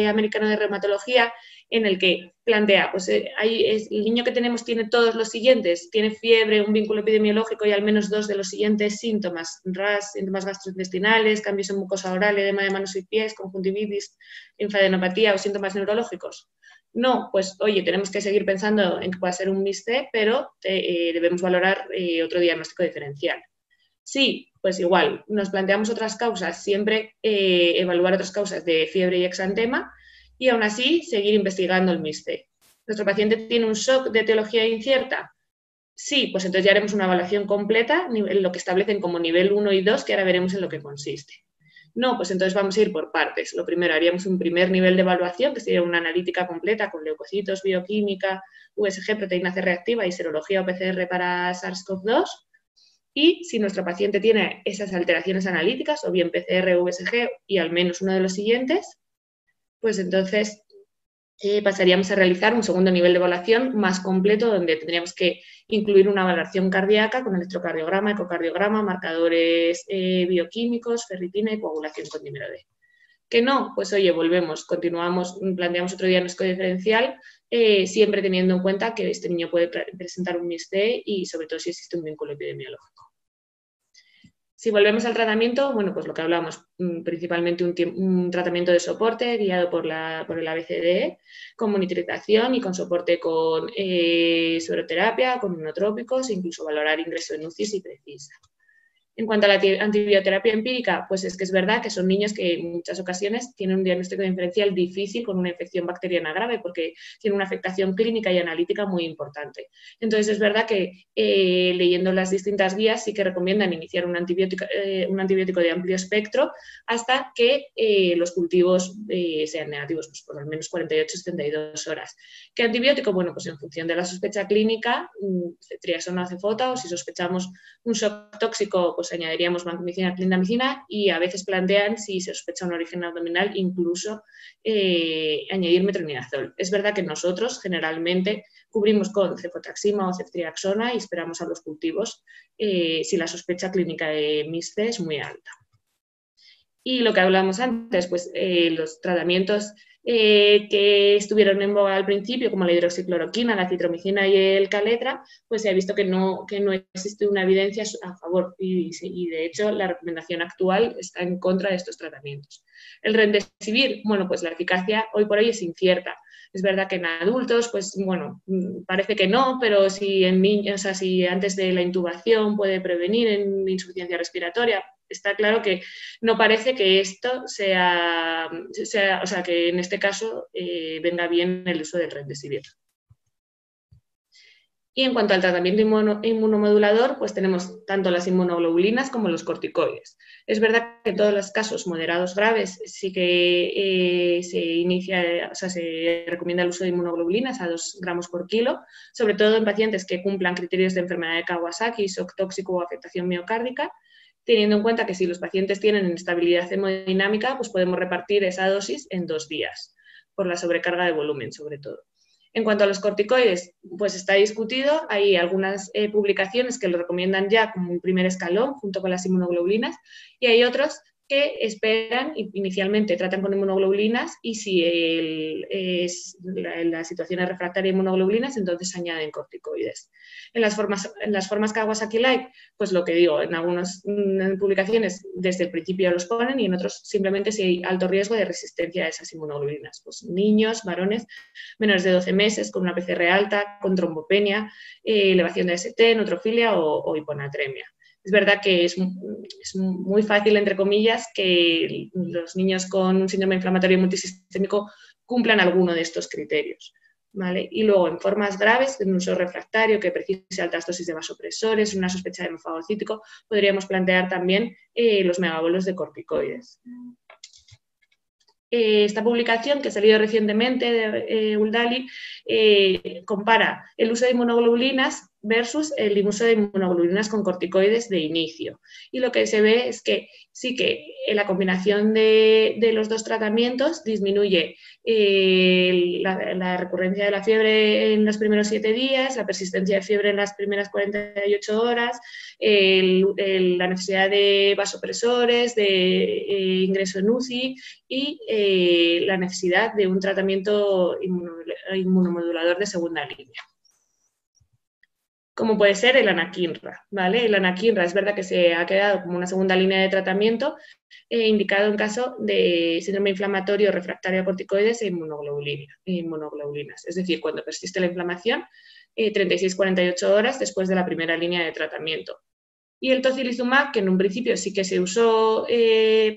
Americano de Reumatología, en el que plantea, pues el niño que tenemos tiene todos los siguientes, tiene fiebre, un vínculo epidemiológico y al menos 2 de los siguientes síntomas, RAS, síntomas gastrointestinales, cambios en mucosa oral, edema de manos y pies, conjuntivitis, linfadenopatía o síntomas neurológicos. No, pues oye, tenemos que seguir pensando en que pueda ser un MIS-C, pero debemos valorar otro diagnóstico diferencial. Sí, pues igual, nos planteamos otras causas, siempre evaluar otras causas de fiebre y exantema y aún así seguir investigando el MIS-C. ¿Nuestro paciente tiene un shock de etiología incierta? Sí, pues entonces ya haremos una evaluación completa, lo que establecen como nivel 1 y 2, que ahora veremos en lo que consiste. No, pues entonces vamos a ir por partes. Lo primero, haríamos un primer nivel de evaluación, que sería una analítica completa con leucocitos, bioquímica, USG, proteína C reactiva y serología o PCR para SARS-CoV-2. Y si nuestro paciente tiene esas alteraciones analíticas, o bien PCR o USG y al menos uno de los siguientes, pues entonces pasaríamos a realizar un segundo nivel de evaluación más completo, donde tendríamos que incluir una valoración cardíaca con electrocardiograma, ecocardiograma, marcadores bioquímicos, ferritina y coagulación con dímero D. Que no, pues oye, volvemos, continuamos, planteamos otro diagnóstico diferencial, siempre teniendo en cuenta que este niño puede presentar un MIS-C y sobre todo si existe un vínculo epidemiológico. Si volvemos al tratamiento, bueno, pues lo que hablamos, principalmente un tratamiento de soporte guiado por el ABCDE, con monitorización y con soporte con sueroterapia, con inmunotrópicos, e incluso valorar ingreso en UCI si precisa. En cuanto a la antibioterapia empírica, pues es que es verdad que son niños que en muchas ocasiones tienen un diagnóstico diferencial difícil con una infección bacteriana grave porque tienen una afectación clínica y analítica muy importante. Entonces es verdad que leyendo las distintas guías sí que recomiendan iniciar un antibiótico de amplio espectro hasta que los cultivos sean negativos, pues por al menos 48-72 horas. ¿Qué antibiótico? Bueno, pues en función de la sospecha clínica, ceftriaxona o cefota, o si sospechamos un shock tóxico, pues añadiríamos vancomicina, clindamicina y a veces plantean, si se sospecha un origen abdominal, incluso añadir metronidazol. Es verdad que nosotros generalmente cubrimos con cefotaxima o ceftriaxona y esperamos a los cultivos si la sospecha clínica de MIS-C es muy alta. Y lo que hablamos antes, pues los tratamientos que estuvieron en boga al principio, como la hidroxicloroquina, la citromicina y el caletra, pues se ha visto que no existe una evidencia a favor y de hecho la recomendación actual está en contra de estos tratamientos. El remdesivir, bueno, pues la eficacia hoy por hoy es incierta. Es verdad que en adultos, pues bueno, parece que no, pero si en niños, o sea, si antes de la intubación puede prevenir en insuficiencia respiratoria, está claro que no parece que esto sea o sea, que en este caso venga bien el uso del remdesivir. Y en cuanto al tratamiento inmunomodulador, pues tenemos tanto las inmunoglobulinas como los corticoides. Es verdad que en todos los casos moderados graves sí que se recomienda el uso de inmunoglobulinas a 2 gramos por kilo, sobre todo en pacientes que cumplan criterios de enfermedad de Kawasaki, shock tóxico o afectación miocárdica, teniendo en cuenta que si los pacientes tienen inestabilidad hemodinámica, pues podemos repartir esa dosis en 2 días, por la sobrecarga de volumen sobre todo. En cuanto a los corticoides, pues está discutido, hay algunas publicaciones que lo recomiendan ya como un primer escalón junto con las inmunoglobulinas y hay otros que esperan y inicialmente tratan con inmunoglobulinas y si la situación es refractaria a inmunoglobulinas, entonces añaden corticoides. En las formas Kawasaki-like, pues lo que digo, en algunas publicaciones desde el principio los ponen y en otros simplemente si hay alto riesgo de resistencia a esas inmunoglobulinas. Pues niños, varones, menores de 12 meses, con una PCR alta, con trombopenia, elevación de AST, neutrofilia o hiponatremia. Es verdad que es muy fácil, entre comillas, que los niños con un síndrome inflamatorio multisistémico cumplan alguno de estos criterios. ¿vale? Y luego en formas graves, en uso refractario que precise altas dosis de vasopresores, una sospecha de hemofagocítico, podríamos plantear también los megabolos de corticoides. Esta publicación que ha salido recientemente de Uldali compara el uso de inmunoglobulinas versus el uso de inmunoglobulinas con corticoides de inicio. Y lo que se ve es que sí que la combinación de los dos tratamientos disminuye la recurrencia de la fiebre en los primeros 7 días, la persistencia de fiebre en las primeras 48 horas, la necesidad de vasopresores, de ingreso en UCI y la necesidad de un tratamiento inmunomodulador de segunda línea, como puede ser el anakinra, ¿vale? El anakinra es verdad que se ha quedado como una segunda línea de tratamiento indicado en caso de síndrome inflamatorio refractario a corticoides e inmunoglobulinas, es decir, cuando persiste la inflamación 36-48 horas después de la primera línea de tratamiento. Y el tocilizumab, que en un principio sí que se usó,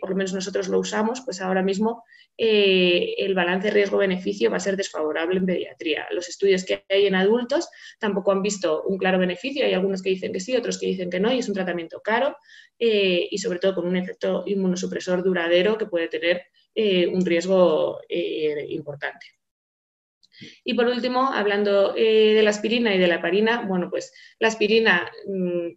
por lo menos nosotros lo usamos, pues ahora mismo el balance riesgo-beneficio va a ser desfavorable en pediatría. Los estudios que hay en adultos tampoco han visto un claro beneficio, hay algunos que dicen que sí, otros que dicen que no, y es un tratamiento caro y sobre todo con un efecto inmunosupresor duradero que puede tener un riesgo importante. Y por último, hablando de la aspirina y de la heparina, bueno, pues la aspirina,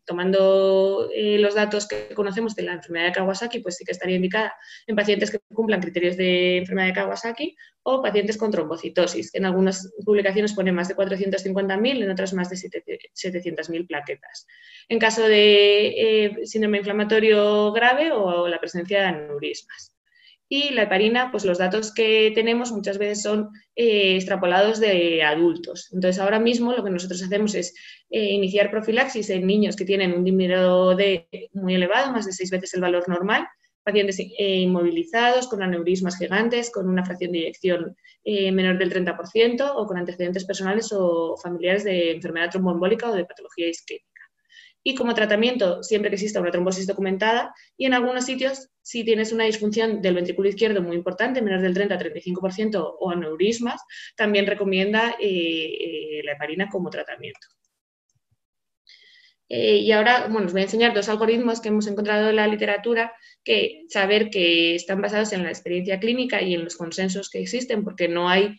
tomando los datos que conocemos de la enfermedad de Kawasaki, pues sí que estaría indicada en pacientes que cumplan criterios de enfermedad de Kawasaki o pacientes con trombocitosis, que en algunas publicaciones pone más de 450.000, en otras más de 700.000 plaquetas. En caso de síndrome inflamatorio grave o la presencia de aneurismas. Y la heparina, pues los datos que tenemos muchas veces son extrapolados de adultos. Entonces, ahora mismo lo que nosotros hacemos es iniciar profilaxis en niños que tienen un dímero D muy elevado, más de 6 veces el valor normal, pacientes inmovilizados, con aneurismas gigantes, con una fracción de eyección menor del 30% o con antecedentes personales o familiares de enfermedad tromboembólica o de patología isquémica. Y como tratamiento, siempre que exista una trombosis documentada, y en algunos sitios, si tienes una disfunción del ventrículo izquierdo muy importante, menor del 30-35% o aneurismas, también recomienda la heparina como tratamiento. Y ahora, bueno, os voy a enseñar 2 algoritmos que hemos encontrado en la literatura, que saber que están basados en la experiencia clínica y en los consensos que existen, porque no hay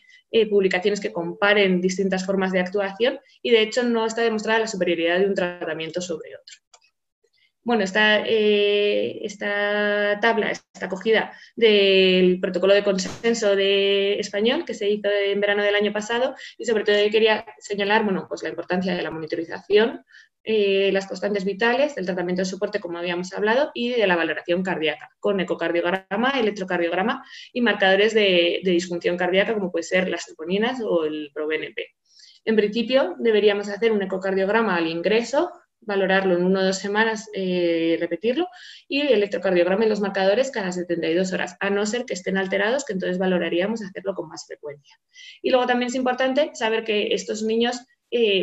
publicaciones que comparen distintas formas de actuación y de hecho no está demostrada la superioridad de un tratamiento sobre otro. Bueno, esta tabla está cogida del protocolo de consenso español que se hizo en verano del año pasado y sobre todo quería señalar, bueno, pues la importancia de la monitorización, las constantes vitales, del tratamiento de soporte, como habíamos hablado, y de la valoración cardíaca, con ecocardiograma, electrocardiograma y marcadores de disfunción cardíaca, como puede ser las troponinas o el ProBNP. En principio, deberíamos hacer un ecocardiograma al ingreso, valorarlo en 1 o 2 semanas, repetirlo, y el electrocardiograma y los marcadores cada 72 horas, a no ser que estén alterados, que entonces valoraríamos hacerlo con más frecuencia. Y luego también es importante saber que estos niños,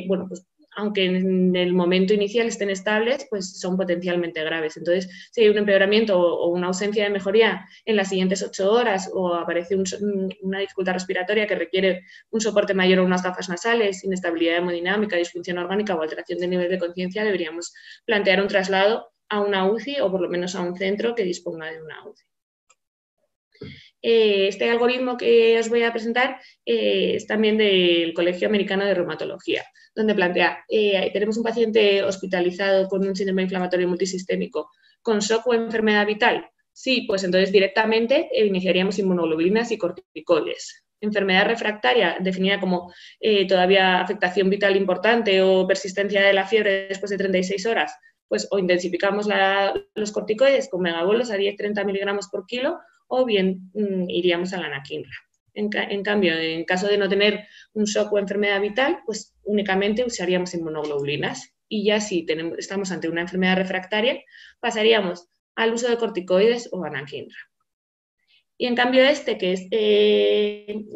bueno, pues aunque en el momento inicial estén estables, pues son potencialmente graves. Entonces, si hay un empeoramiento o una ausencia de mejoría en las siguientes 8 horas o aparece una dificultad respiratoria que requiere un soporte mayor o unas gafas nasales, inestabilidad hemodinámica, disfunción orgánica o alteración de nivel de conciencia, deberíamos plantear un traslado a una UCI o por lo menos a un centro que disponga de una UCI. Este algoritmo que os voy a presentar es también del Colegio Americano de Reumatología, donde plantea, tenemos un paciente hospitalizado con un síndrome inflamatorio multisistémico con shock o enfermedad vital. Sí, pues entonces directamente iniciaríamos inmunoglobulinas y corticoides. Enfermedad refractaria, definida como todavía afectación vital importante o persistencia de la fiebre después de 36 horas, pues o intensificamos los corticoides con megabolos a 10-30 miligramos por kilo, o bien iríamos a la anakinra. En cambio, en caso de no tener un shock o enfermedad vital, pues únicamente usaríamos inmunoglobulinas. Y ya si estamos ante una enfermedad refractaria, pasaríamos al uso de corticoides o anakinra. Y en cambio que es del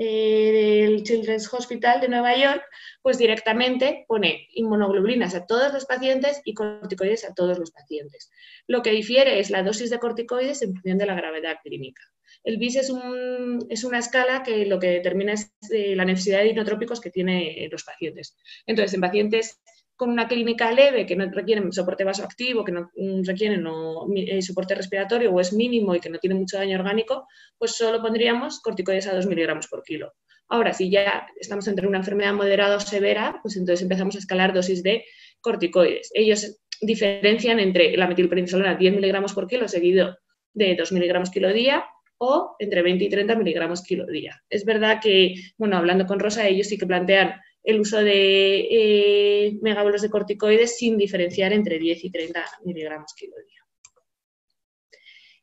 Children's Hospital de Nueva York, pues directamente pone inmunoglobulinas a todos los pacientes y corticoides a todos los pacientes. Lo que difiere es la dosis de corticoides en función de la gravedad clínica. El BIS es una escala que lo que determina es la necesidad de inotrópicos que tienen los pacientes. Entonces, en pacientes con una clínica leve, que no requieren soporte vasoactivo, que no requieren soporte respiratorio o es mínimo y que no tiene mucho daño orgánico, pues solo pondríamos corticoides a 2 miligramos por kilo. Ahora, si ya estamos entre una enfermedad moderada o severa, pues entonces empezamos a escalar dosis de corticoides. Ellos diferencian entre la metilprednisolona 10 miligramos por kilo seguido de 2 miligramos kilo día o entre 20 y 30 miligramos kilo día. Es verdad que, bueno, hablando con Rosa, ellos sí que plantean el uso de megabolos de corticoides sin diferenciar entre 10 y 30 miligramos kilo día.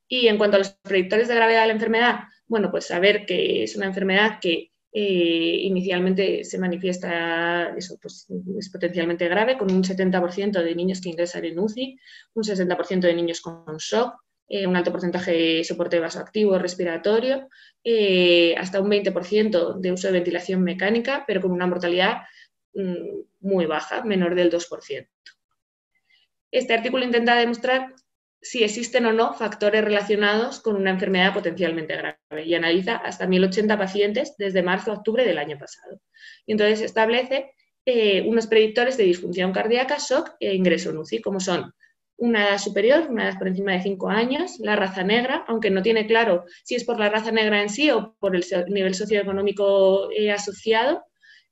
Y en cuanto a los predictores de gravedad de la enfermedad, bueno, pues saber que es una enfermedad que inicialmente se manifiesta, eso pues es potencialmente grave, con un 70% de niños que ingresan en UCI, un 60% de niños con shock, un alto porcentaje de soporte vasoactivo respiratorio, hasta un 20% de uso de ventilación mecánica, pero con una mortalidad muy baja, menor del 2%. Este artículo intenta demostrar si existen o no factores relacionados con una enfermedad potencialmente grave y analiza hasta 1.080 pacientes desde marzo a octubre del año pasado. Y entonces establece unos predictores de disfunción cardíaca, shock e ingreso en UCI, como son una edad superior, una edad por encima de 5 años, la raza negra, aunque no tiene claro si es por la raza negra en sí o por el nivel socioeconómico asociado,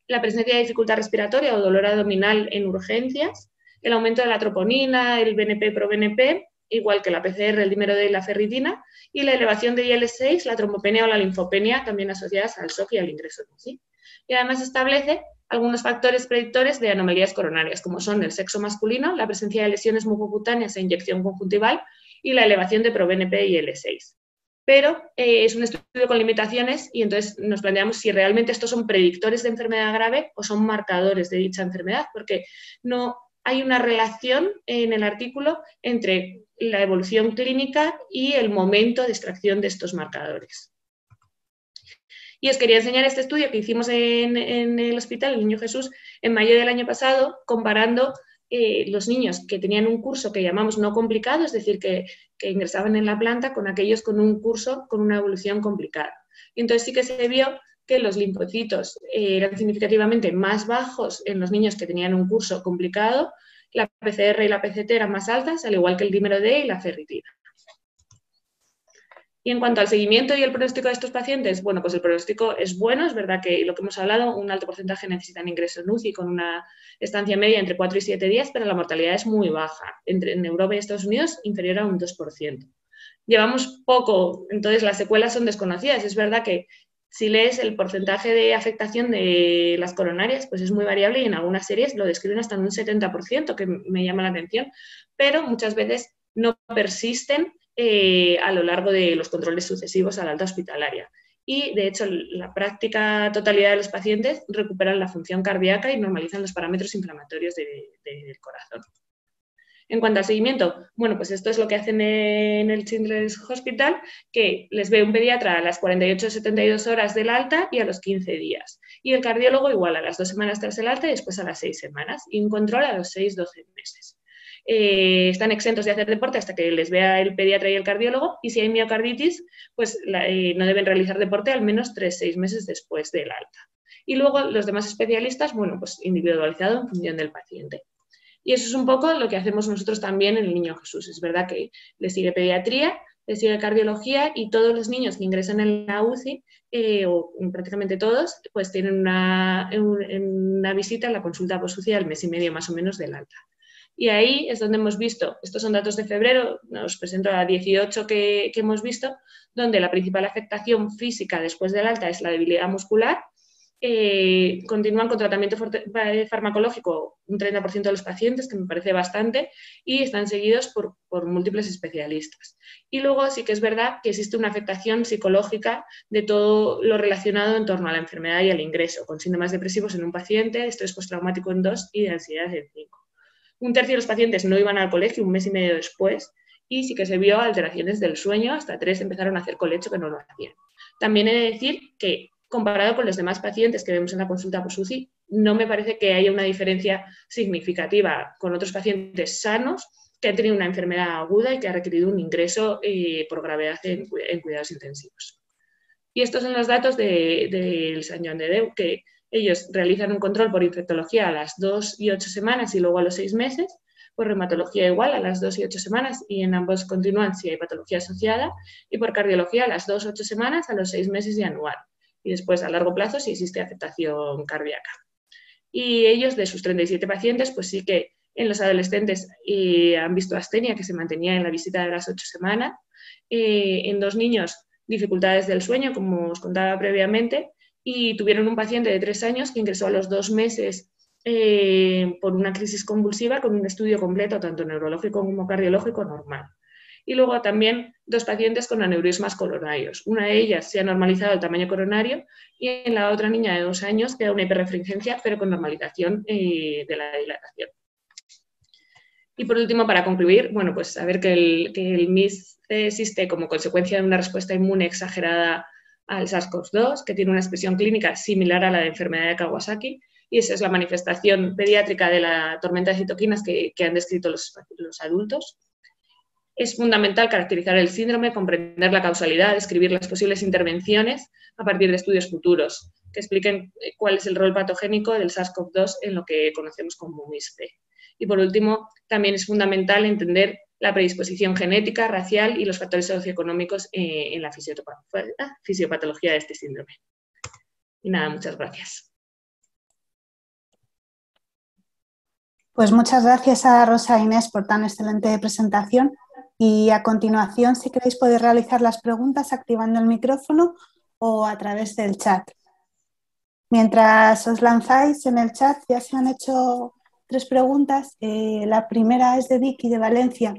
la presencia de dificultad respiratoria o dolor abdominal en urgencias, el aumento de la troponina, el BNP-proBNP, igual que la PCR, el dímero D y la ferritina, y la elevación de IL-6, la trombopenia o la linfopenia, también asociadas al shock y al ingreso en UCI. Y además establece algunos factores predictores de anomalías coronarias, como son el sexo masculino, la presencia de lesiones mucocutáneas e inyección conjuntival y la elevación de proBNP y IL-6. Pero es un estudio con limitaciones y entonces nos planteamos si realmente estos son predictores de enfermedad grave o son marcadores de dicha enfermedad, porque no hay una relación en el artículo entre la evolución clínica y el momento de extracción de estos marcadores. Y os quería enseñar este estudio que hicimos en el hospital, el Niño Jesús, en mayo del año pasado, comparando los niños que tenían un curso que llamamos no complicado, es decir, que ingresaban en la planta, con aquellos con un curso con una evolución complicada. Y entonces sí que se vio que los linfocitos eran significativamente más bajos en los niños que tenían un curso complicado, la PCR y la PCT eran más altas, al igual que el dímero D y la ferritina. Y en cuanto al seguimiento y el pronóstico de estos pacientes, bueno, pues el pronóstico es bueno, es verdad que lo que hemos hablado, un alto porcentaje necesitan ingreso en UCI con una estancia media entre 4 y 7 días, pero la mortalidad es muy baja, en Europa y Estados Unidos inferior a un 2%. Llevamos poco, entonces las secuelas son desconocidas, es verdad que si lees el porcentaje de afectación de las coronarias, pues es muy variable y en algunas series lo describen hasta en un 70%, que me llama la atención, pero muchas veces no persisten a lo largo de los controles sucesivos a la alta hospitalaria. Y, de hecho, la práctica totalidad de los pacientes recuperan la función cardíaca y normalizan los parámetros inflamatorios del corazón. En cuanto al seguimiento, bueno, pues esto es lo que hacen en el Children's Hospital, que les ve un pediatra a las 48 o 72 horas del alta y a los 15 días. Y el cardiólogo igual a las 2 semanas tras el alta y después a las 6 semanas. Y un control a los 6-12 meses. Están exentos de hacer deporte hasta que les vea el pediatra y el cardiólogo, y si hay miocarditis, pues no deben realizar deporte al menos 3-6 meses después del alta. Y luego los demás especialistas, bueno, pues individualizado en función del paciente. Y eso es un poco lo que hacemos nosotros también en el Niño Jesús. Es verdad que le sigue pediatría, le sigue cardiología y todos los niños que ingresan en la UCI, o prácticamente todos, pues tienen una visita en la consulta post-UCI al mes y medio más o menos del alta. Y ahí es donde hemos visto, estos son datos de febrero, os presento a 18 que hemos visto, donde la principal afectación física después del alta es la debilidad muscular. Continúan con tratamiento farmacológico un 30% de los pacientes, que me parece bastante, y están seguidos por múltiples especialistas. Y luego sí que es verdad que existe una afectación psicológica de todo lo relacionado en torno a la enfermedad y al ingreso, con síntomas depresivos en un paciente, estrés postraumático en 2 y de ansiedad en 5. Un tercio de los pacientes no iban al colegio un mes y medio después, y sí que se vio alteraciones del sueño, hasta 3 empezaron a hacer colecho que no lo hacían. También he de decir que, comparado con los demás pacientes que vemos en la consulta post-UCI, no me parece que haya una diferencia significativa con otros pacientes sanos que ha tenido una enfermedad aguda y que ha requerido un ingreso por gravedad en cuidados intensivos. Y estos son los datos del Sant Joan de Déu, que ellos realizan un control por infectología a las 2 y 8 semanas y luego a los 6 meses, por reumatología igual a las 2 y 8 semanas y en ambos continúan si hay patología asociada, y por cardiología a las 2 y 8 semanas, a los 6 meses y anual, y después a largo plazo si existe afectación cardíaca. Y ellos, de sus 37 pacientes, pues sí que en los adolescentes han visto astenia que se mantenía en la visita de las 8 semanas, en 2 niños dificultades del sueño, como os contaba previamente, y tuvieron un paciente de 3 años que ingresó a los 2 meses por una crisis convulsiva con un estudio completo, tanto neurológico como cardiológico, normal. Y luego también 2 pacientes con aneurismas coronarios. Una de ellas se ha normalizado el tamaño coronario y en la otra niña de 2 años queda una hiperrefringencia, pero con normalización de la dilatación. Y por último, para concluir, bueno, pues saber que el MIS existe como consecuencia de una respuesta inmune exagerada al SARS-CoV-2, que tiene una expresión clínica similar a la de enfermedad de Kawasaki, y esa es la manifestación pediátrica de la tormenta de citoquinas que han descrito los adultos. Es fundamental caracterizar el síndrome, comprender la causalidad, describir las posibles intervenciones a partir de estudios futuros que expliquen cuál es el rol patogénico del SARS-CoV-2 en lo que conocemos como MIS-C. Y por último, también es fundamental entender la predisposición genética, racial y los factores socioeconómicos en la fisiopatología de este síndrome. Y nada, muchas gracias. Pues muchas gracias a Rosa e Inés por tan excelente presentación. Y a continuación, si queréis, podéis realizar las preguntas activando el micrófono o a través del chat. Mientras os lanzáis en el chat, ya se han hecho 3 preguntas. La primera es de Vicky de Valencia